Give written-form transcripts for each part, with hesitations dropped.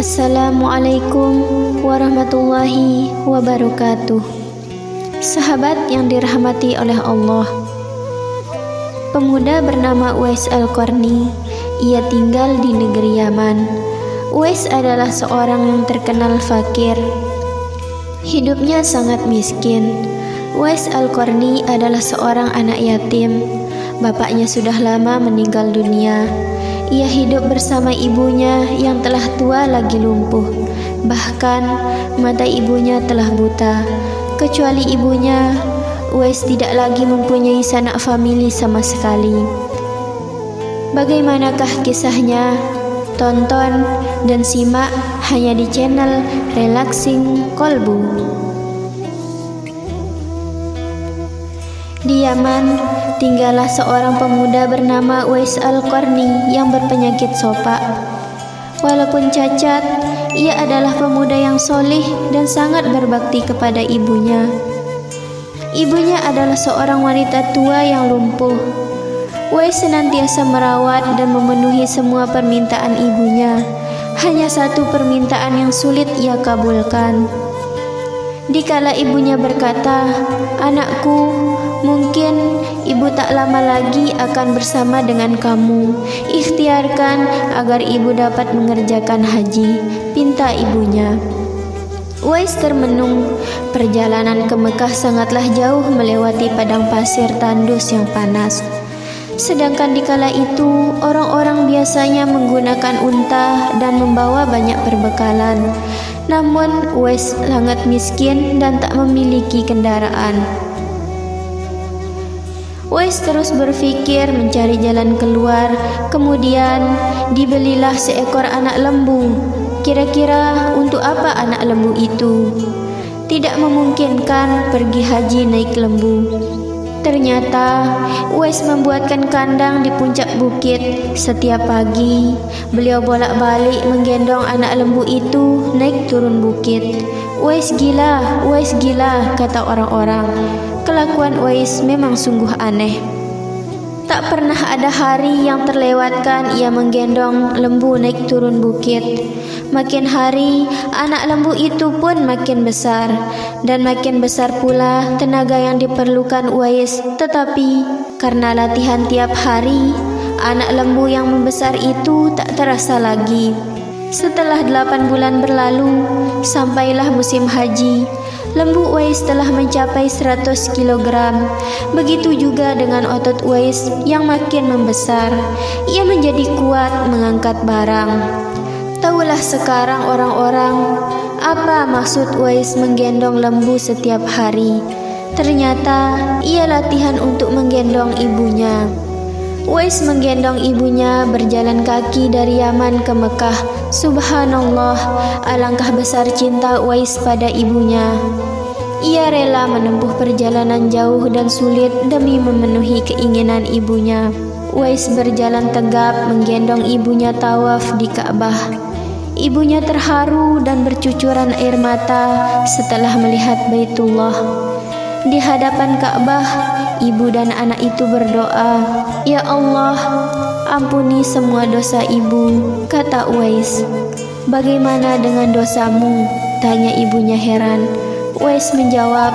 Assalamualaikum warahmatullahi wabarakatuh. Sahabat yang dirahmati oleh Allah, pemuda bernama Uwais Al-Qarni. Ia tinggal di negeri Yaman. Uwais adalah seorang yang terkenal fakir. Hidupnya sangat miskin. Uwais Al-Qarni adalah seorang anak yatim. Bapaknya sudah lama meninggal dunia. Ia hidup bersama ibunya yang telah tua lagi lumpuh. Bahkan mata ibunya telah buta. Kecuali ibunya, Uwais tidak lagi mempunyai sanak famili sama sekali. Bagaimanakah kisahnya? Tonton dan simak hanya di channel Relaxing Kolbu. Di Yaman, tinggallah seorang pemuda bernama Uwais Al-Qarni yang berpenyakit sopak. Walaupun cacat, ia adalah pemuda yang solih dan sangat berbakti kepada ibunya. Ibunya adalah seorang wanita tua yang lumpuh. Uwais senantiasa merawat dan memenuhi semua permintaan ibunya. Hanya satu permintaan yang sulit ia kabulkan. Dikala ibunya berkata, "Anakku, mungkin ibu tak lama lagi akan bersama dengan kamu. Ikhtiarkan agar ibu dapat mengerjakan haji," pinta ibunya. Uwais termenung. Perjalanan ke Mekah sangatlah jauh melewati padang pasir tandus yang panas. Sedangkan dikala itu, orang-orang biasanya menggunakan unta dan membawa banyak perbekalan. Namun Uwais sangat miskin dan tak memiliki kendaraan. Uwais terus berpikir mencari jalan keluar. Kemudian dibelilah seekor anak lembu. Kira-kira untuk apa anak lembu itu? Tidak memungkinkan pergi haji naik lembu. Ternyata Uwais membuatkan kandang di puncak bukit. Setiap pagi beliau bolak-balik menggendong anak lembu itu naik turun bukit. Uwais gila, kata orang-orang. Kelakuan Uwais memang sungguh aneh. Tak pernah ada hari yang terlewatkan ia menggendong lembu naik turun bukit. Makin hari, anak lembu itu pun makin besar. Dan makin besar pula tenaga yang diperlukan Uwais. Tetapi karena latihan tiap hari, anak lembu yang membesar itu tak terasa lagi. Setelah 8 bulan berlalu, sampailah musim haji. Lembu Uwais telah mencapai 100 kilogram. Begitu juga dengan otot Uwais yang makin membesar. Ia menjadi kuat mengangkat barang. Tahulah sekarang orang-orang apa maksud Uwais menggendong lembu setiap hari. Ternyata ia latihan untuk menggendong ibunya. Uwais menggendong ibunya berjalan kaki dari Yaman ke Mekah. Subhanallah, alangkah besar cinta Uwais pada ibunya. Ia rela menempuh perjalanan jauh dan sulit demi memenuhi keinginan ibunya. Uwais berjalan tegap menggendong ibunya tawaf di Ka'bah. Ibunya terharu dan bercucuran air mata setelah melihat Baitullah. Di hadapan Ka'bah, ibu dan anak itu berdoa, "Ya Allah, ampuni semua dosa ibu," kata Uwais. "Bagaimana dengan dosamu?" tanya ibunya heran. Uwais menjawab,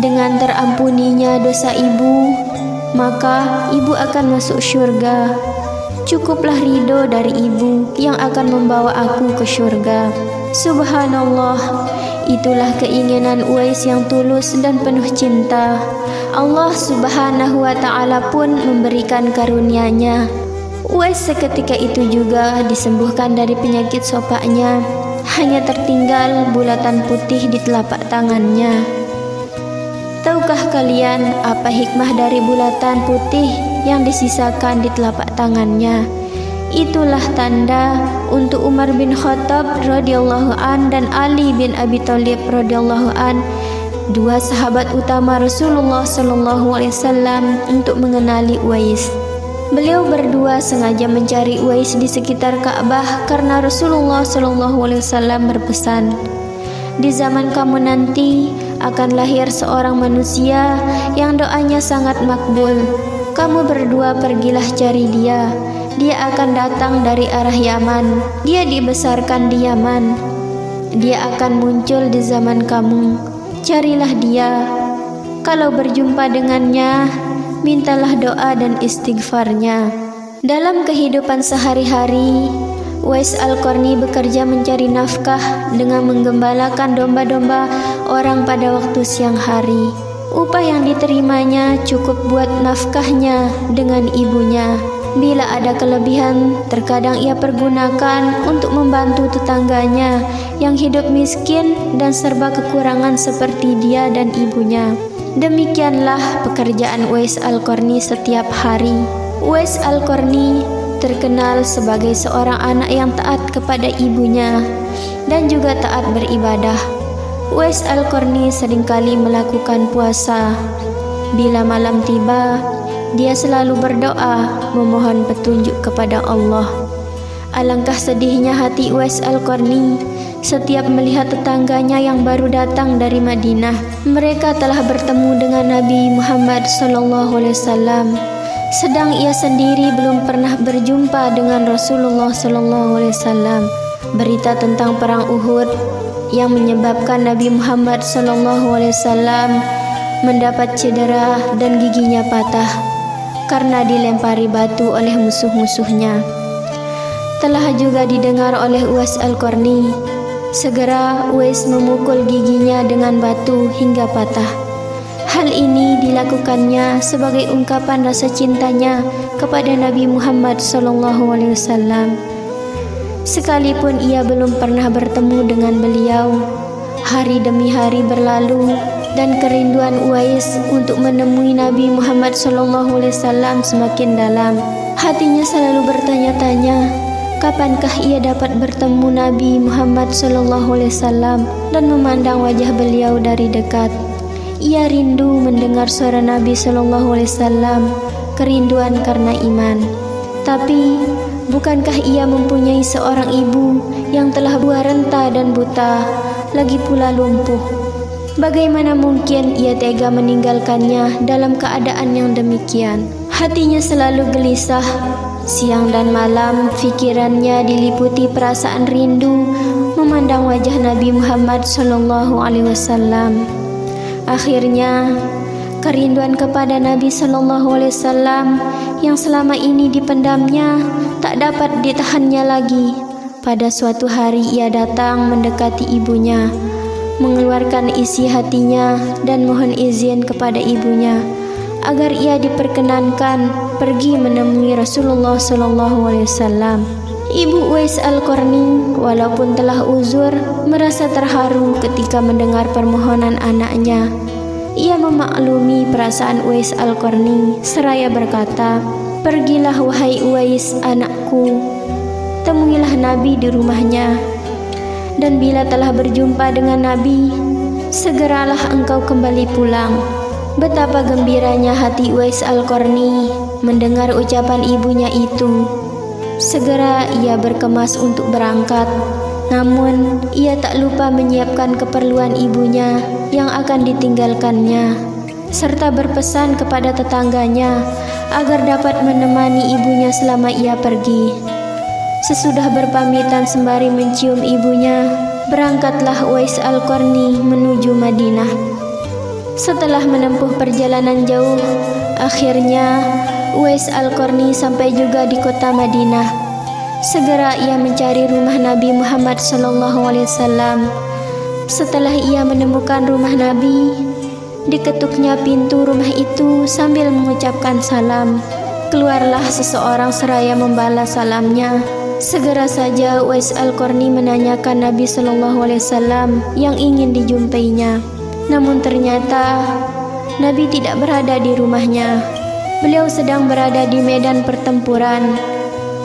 "Dengan terampuninya dosa ibu, maka ibu akan masuk syurga. Cukuplah ridho dari ibu yang akan membawa aku ke syurga." Subhanallah, itulah keinginan Uwais yang tulus dan penuh cinta. Allah Subhanahu wa ta'ala pun memberikan karunia-Nya. Uwais seketika itu juga disembuhkan dari penyakit sopaknya. Hanya tertinggal bulatan putih di telapak tangannya. Tahukah kalian apa hikmah dari bulatan putih yang disisakan di telapak tangannya? Itulah tanda untuk Umar bin Khattab radhiyallahu an dan Ali bin Abi Thalib radhiyallahu an, dua sahabat utama Rasulullah sallallahu alaihi wasallam, untuk mengenali Uwais. Beliau berdua sengaja mencari Uwais di sekitar Ka'bah karena Rasulullah sallallahu alaihi wasallam berpesan, "Di zaman kamu nanti akan lahir seorang manusia yang doanya sangat makbul. Kamu berdua pergilah cari dia. dia akan datang dari arah Yaman. Dia dibesarkan di Yaman. Dia akan muncul di zaman kamu. Carilah dia. Kalau berjumpa dengannya, mintalah doa dan istighfarnya. Dalam kehidupan sehari-hari, Uwais Al-Qarni bekerja mencari nafkah dengan menggembalakan domba-domba orang pada waktu siang hari. Upah yang diterimanya cukup buat nafkahnya dengan ibunya. Bila ada kelebihan, terkadang ia pergunakan untuk membantu tetangganya yang hidup miskin dan serba kekurangan seperti dia dan ibunya. Demikianlah pekerjaan Uwais Al-Qarni setiap hari. Uwais Al-Qarni terkenal sebagai seorang anak yang taat kepada ibunya dan juga taat beribadah. Uwais Al-Qarni seringkali melakukan puasa. Bila malam tiba, dia selalu berdoa memohon petunjuk kepada Allah. Alangkah sedihnya hati Uwais Al-Qarni setiap melihat tetangganya yang baru datang dari Madinah. Mereka telah bertemu dengan Nabi Muhammad SAW, sedang ia sendiri belum pernah berjumpa dengan Rasulullah SAW. Berita tentang perang Uhud yang menyebabkan Nabi Muhammad SAW mendapat cedera dan giginya patah karena dilempari batu oleh musuh-musuhnya telah juga didengar oleh Uwais Al-Qarni. Segera Uwais memukul giginya dengan batu hingga patah. Hal ini dilakukannya sebagai ungkapan rasa cintanya kepada Nabi Muhammad SAW. Sekalipun ia belum pernah bertemu dengan beliau, hari demi hari berlalu dan kerinduan Uwais untuk menemui Nabi Muhammad SAW semakin dalam. Hatinya selalu bertanya-tanya, kapankah ia dapat bertemu Nabi Muhammad SAW dan memandang wajah beliau dari dekat. Ia rindu mendengar suara Nabi SAW, kerinduan karena iman. Tapi bukankah ia mempunyai seorang ibu yang telah buah renta dan buta, lagi pula lumpuh? Bagaimana mungkin ia tega meninggalkannya dalam keadaan yang demikian? Hatinya selalu gelisah. Siang dan malam fikirannya diliputi perasaan rindu memandang wajah Nabi Muhammad SAW. Akhirnya kerinduan kepada Nabi SAW yang selama ini dipendamnya tak dapat ditahannya lagi. Pada suatu hari ia datang mendekati ibunya, mengeluarkan isi hatinya dan mohon izin kepada ibunya agar ia diperkenankan pergi menemui Rasulullah SAW. Ibu Uwais Al-Qarni walaupun telah uzur merasa terharu ketika mendengar permohonan anaknya. Ia memaklumi perasaan Uwais Al-Qarni seraya berkata, "Pergilah wahai Uwais anakku, temuilah Nabi di rumahnya, dan bila telah berjumpa dengan Nabi, segeralah engkau kembali pulang." Betapa gembiranya hati Uwais Al-Qarni mendengar ucapan ibunya itu. Segera ia berkemas untuk berangkat. Namun ia tak lupa menyiapkan keperluan ibunya yang akan ditinggalkannya, serta berpesan kepada tetangganya agar dapat menemani ibunya selama ia pergi. Sesudah berpamitan sembari mencium ibunya, berangkatlah Uwais Al-Qarni menuju Madinah. Setelah menempuh perjalanan jauh, akhirnya Uwais Al-Qarni sampai juga di kota Madinah. Segera ia mencari rumah Nabi Muhammad SAW. Setelah ia menemukan rumah Nabi, diketuknya pintu rumah itu sambil mengucapkan salam. Keluarlah seseorang seraya membalas salamnya. Segera saja Uwais Al-Qarni menanyakan Nabi SAW yang ingin dijumpainya. Namun ternyata Nabi tidak berada di rumahnya. Beliau sedang berada di medan pertempuran.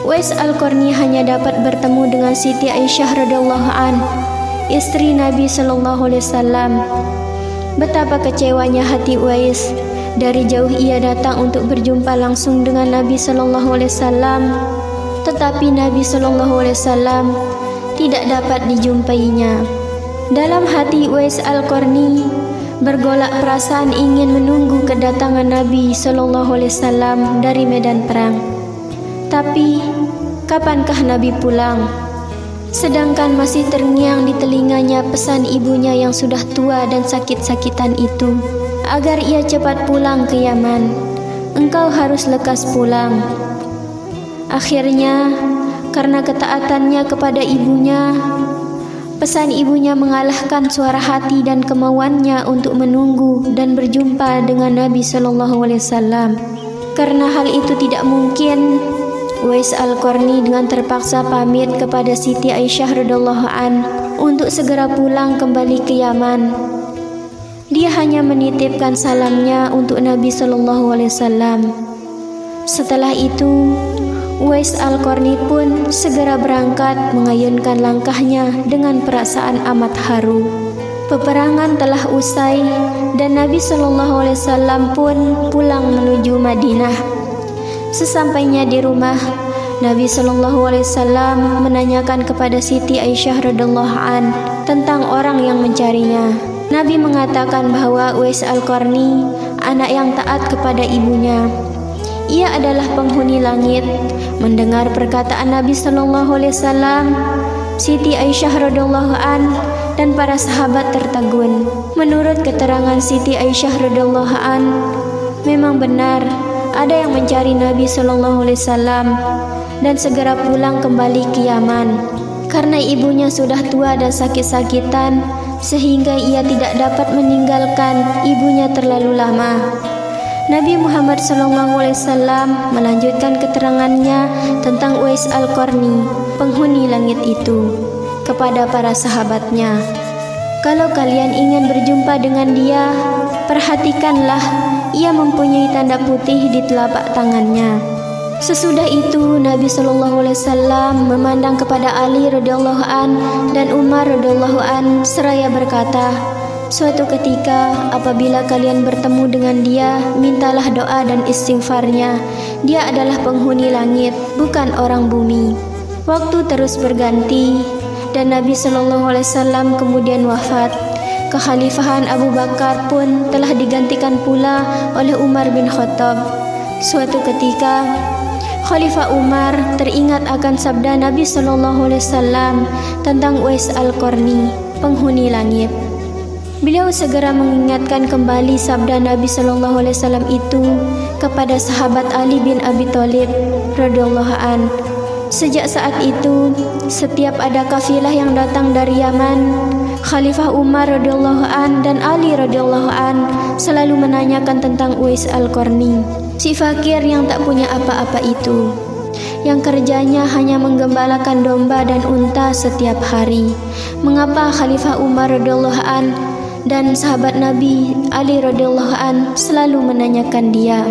Uwais Al-Qarni hanya dapat bertemu dengan Siti Aisyah radhiyallahu an, istri Nabi SAW. Betapa kecewanya hati Uwais. Dari jauh ia datang untuk berjumpa langsung dengan Nabi SAW, tetapi Nabi SAW tidak dapat dijumpainya. Dalam hati Uwais Al-Qarni bergolak perasaan ingin menunggu kedatangan Nabi SAW dari medan perang. Tapi, kapankah Nabi pulang? Sedangkan masih terngiang di telinganya pesan ibunya yang sudah tua dan sakit-sakitan itu, agar ia cepat pulang ke Yaman. Engkau harus lekas pulang. Akhirnya, karena ketaatannya kepada ibunya, pesan ibunya mengalahkan suara hati dan kemauannya untuk menunggu dan berjumpa dengan Nabi SAW. Karena hal itu tidak mungkin, Uwais Al-Qarni dengan terpaksa pamit kepada Siti Aisyah radhiyallahu an untuk segera pulang kembali ke Yaman. Dia hanya menitipkan salamnya untuk Nabi SAW. Setelah itu, Uwais Al-Qarni pun segera berangkat mengayunkan langkahnya dengan perasaan amat haru. Peperangan telah usai dan Nabi SAW pun pulang menuju Madinah. Sesampainya di rumah, Nabi SAW menanyakan kepada Siti Aisyah radhiyallahu an tentang orang yang mencarinya. Nabi mengatakan bahwa Uwais Al-Qarni anak yang taat kepada ibunya. Ia adalah penghuni langit. Mendengar perkataan Nabi SAW, Siti Aisyah radhiyallahu an dan para sahabat tertegun. Menurut keterangan Siti Aisyah radhiyallahu an, memang benar ada yang mencari Nabi SAW dan segera pulang kembali ke Yaman. Karena ibunya sudah tua dan sakit-sakitan, sehingga ia tidak dapat meninggalkan ibunya terlalu lama. Nabi Muhammad SAW melanjutkan keterangannya tentang Uwais Al-Qarni, penghuni langit itu, kepada para sahabatnya. Kalau kalian ingin berjumpa dengan dia, perhatikanlah ia mempunyai tanda putih di telapak tangannya. Sesudah itu Nabi SAW memandang kepada Ali radhiyallahu an dan Umar radhiyallahu an seraya berkata, suatu ketika apabila kalian bertemu dengan dia, mintalah doa dan istighfarnya. Dia adalah penghuni langit, bukan orang bumi. Waktu terus berganti dan Nabi SAW kemudian wafat. Kekhalifahan Abu Bakar pun telah digantikan pula oleh Umar bin Khattab. Suatu ketika Khalifah Umar teringat akan sabda Nabi SAW tentang Uwais Al-Qarni, penghuni langit. Beliau segera mengingatkan kembali sabda Nabi SAW itu kepada sahabat Ali bin Abi Thalib radhiyallahu an. Sejak saat itu, setiap ada kafilah yang datang dari Yaman, Khalifah Umar radhiyallahu an dan Ali radhiyallahu an selalu menanyakan tentang Uwais Al-Qarni, si fakir yang tak punya apa-apa itu, yang kerjanya hanya menggembalakan domba dan unta setiap hari. Mengapa Khalifah Umar radhiyallahu an dan sahabat Nabi Ali radhiyallahu an selalu menanyakan dia?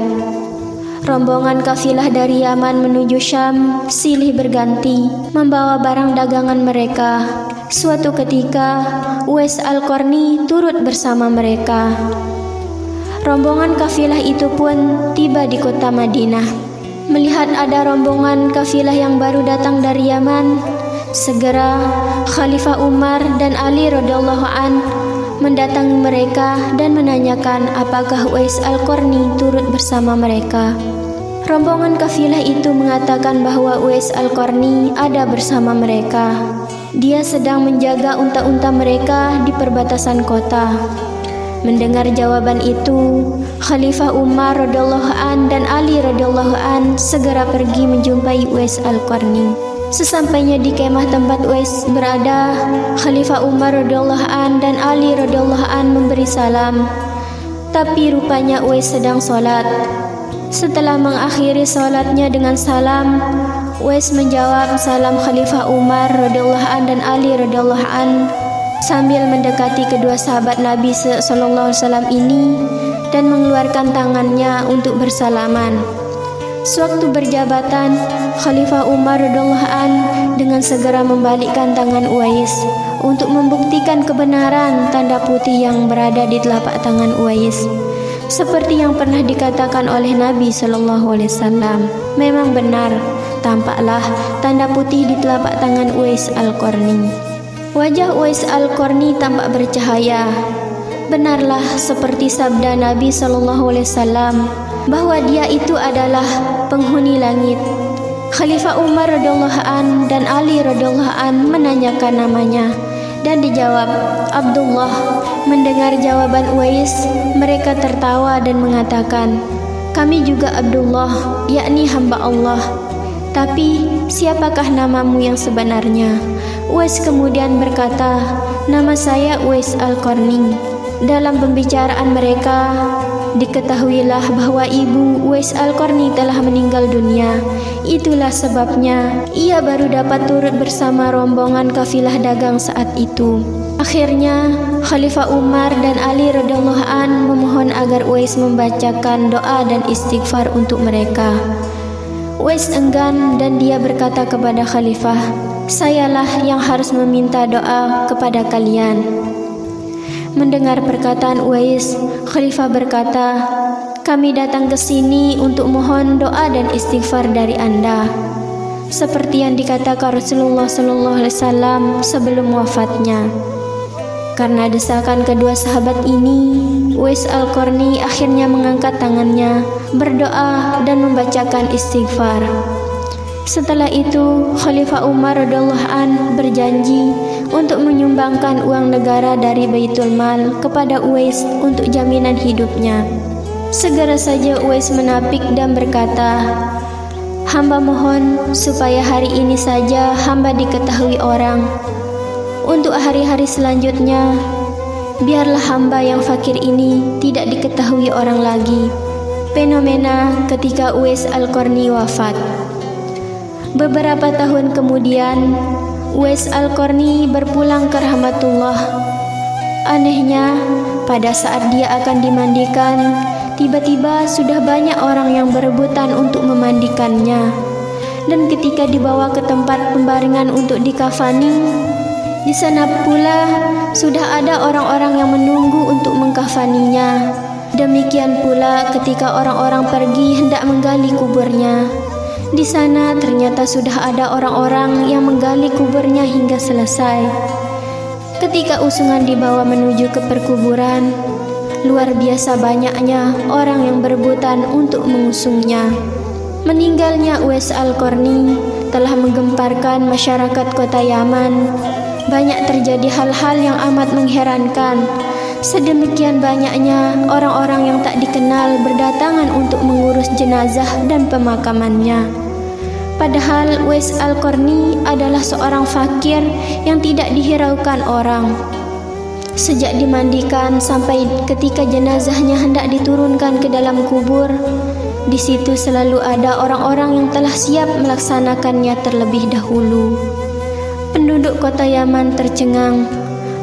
Rombongan kafilah dari Yaman menuju Syam silih berganti membawa barang dagangan mereka. Suatu ketika Uwais Al-Qarni turut bersama mereka. Rombongan kafilah itu pun tiba di kota Madinah. Melihat ada rombongan kafilah yang baru datang dari Yaman, segera Khalifah Umar dan Ali radhiyallahu an mendatangi mereka dan menanyakan apakah Uwais Al-Qarni turut bersama mereka. Rombongan kafilah itu mengatakan bahwa Uwais Al-Qarni ada bersama mereka. Dia sedang menjaga unta-unta mereka di perbatasan kota. Mendengar jawaban itu, Khalifah Umar radhiyallahu an dan Ali radhiyallahu an segera pergi menjumpai Uwais Al-Qarni. Sesampainya di kemah tempat Uwais berada, Khalifah Umar radhiyallahu an dan Ali radhiyallahu an memberi salam. Tapi rupanya Uwais sedang sholat. Setelah mengakhiri sholatnya dengan salam, Uwais menjawab salam Khalifah Umar radhiyallahu an dan Ali radhiyallahu an sambil mendekati kedua sahabat Nabi SAW ini dan mengeluarkan tangannya untuk bersalaman. Sewaktu berjabatan, Khalifah Umar radhiyallahu an dengan segera membalikkan tangan Uwais untuk membuktikan kebenaran tanda putih yang berada di telapak tangan Uwais. Seperti yang pernah dikatakan oleh Nabi SAW, memang benar, tampaklah tanda putih di telapak tangan Uwais Al-Qarni. Wajah Uwais Al-Qarni tampak bercahaya. Benarlah seperti sabda Nabi SAW bahwa dia itu adalah penghuni langit. Khalifah Umar radhiyallahu an dan Ali radhiyallahu an menanyakan namanya dan dijawab Abdullah. Mendengar jawaban Uwais, mereka tertawa dan mengatakan, "Kami juga Abdullah, yakni hamba Allah. Tapi siapakah namamu yang sebenarnya?" Uwais kemudian berkata, "Nama saya Uwais Al-Qarni." Dalam pembicaraan mereka, diketahuilah bahwa ibu Uwais Al-Qarni telah meninggal dunia. Itulah sebabnya ia baru dapat turut bersama rombongan kafilah dagang saat itu. Akhirnya Khalifah Umar dan Ali radhiyallahu an memohon agar Uwais membacakan doa dan istighfar untuk mereka. Uwais enggan dan dia berkata kepada Khalifah, "Sayalah yang harus meminta doa kepada kalian." Mendengar perkataan Uwais, Khalifah berkata, "Kami datang ke sini untuk mohon doa dan istighfar dari Anda, seperti yang dikatakan Rasulullah SAW sebelum wafatnya." Karena desakan kedua sahabat ini, Uwais Al-Qarni akhirnya mengangkat tangannya, berdoa dan membacakan istighfar. Setelah itu, Khalifah Umar radhiyallahu an berjanji untuk menyumbangkan uang negara dari Baitul Mal kepada Uwais untuk jaminan hidupnya. Segera saja Uwais menapik dan berkata, "Hamba mohon supaya hari ini saja hamba diketahui orang. Untuk hari-hari selanjutnya, biarlah hamba yang fakir ini tidak diketahui orang lagi." Fenomena ketika Uwais Al-Qarni wafat. Beberapa tahun kemudian, Uwais Al-Qarni berpulang ke rahmatullah. Anehnya, pada saat dia akan dimandikan, tiba-tiba sudah banyak orang yang berebutan untuk memandikannya. Dan ketika dibawa ke tempat pembaringan untuk dikafani, di sana pula sudah ada orang-orang yang menunggu untuk mengkafaninya. Demikian pula ketika orang-orang pergi hendak menggali kuburnya. Di sana ternyata sudah ada orang-orang yang menggali kuburnya hingga selesai. Ketika usungan dibawa menuju ke perkuburan, luar biasa banyaknya orang yang berebutan untuk mengusungnya. Meninggalnya Uwais Al-Qarni telah menggemparkan masyarakat kota Yaman. Banyak terjadi hal-hal yang amat mengherankan. Sedemikian banyaknya orang-orang yang tak dikenal berdatangan untuk mengurus jenazah dan pemakamannya. Padahal Uwais Al-Qarni adalah seorang fakir yang tidak dihiraukan orang. Sejak dimandikan sampai ketika jenazahnya hendak diturunkan ke dalam kubur, di situ selalu ada orang-orang yang telah siap melaksanakannya terlebih dahulu. Penduduk kota Yaman tercengang.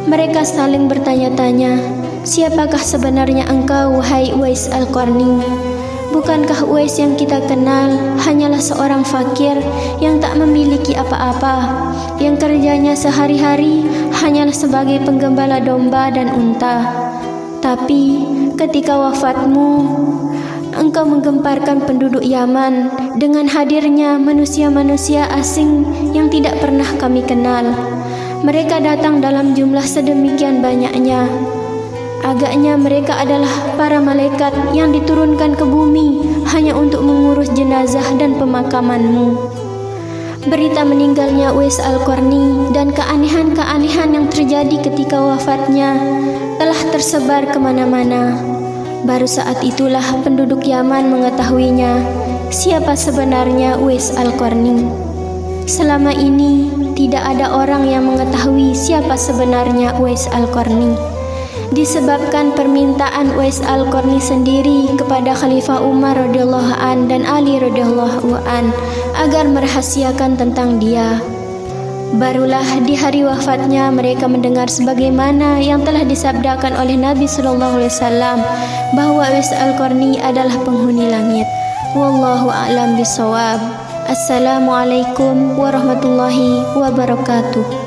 Mereka saling bertanya-tanya, "Siapakah sebenarnya engkau, wahai Uwais Al-Qarni? Bukankah Uwais yang kita kenal hanyalah seorang fakir yang tak memiliki apa-apa, yang kerjanya sehari-hari hanyalah sebagai penggembala domba dan unta? Tapi ketika wafatmu, engkau menggemparkan penduduk Yaman dengan hadirnya manusia-manusia asing yang tidak pernah kami kenal. Mereka datang dalam jumlah sedemikian banyaknya. Agaknya mereka adalah para malaikat yang diturunkan ke bumi hanya untuk mengurus jenazah dan pemakamanmu." Berita meninggalnya Uwais Al-Qarni dan keanehan-keanehan yang terjadi ketika wafatnya telah tersebar kemana-mana. Baru saat itulah penduduk Yaman mengetahuinya siapa sebenarnya Uwais Al-Qarni. Selama ini tidak ada orang yang mengetahui siapa sebenarnya Uwais Al-Qarni. Disebabkan permintaan Uwais Al-Qarni sendiri kepada Khalifah Umar radhiyallahu an dan Ali radhiyallahu an agar merahasiakan tentang dia. Barulah di hari wafatnya mereka mendengar sebagaimana yang telah disabdakan oleh Nabi SAW bahwa Uwais Al-Qarni adalah penghuni langit. Wallahu a'lam bishawab. Assalamualaikum warahmatullahi wabarakatuh.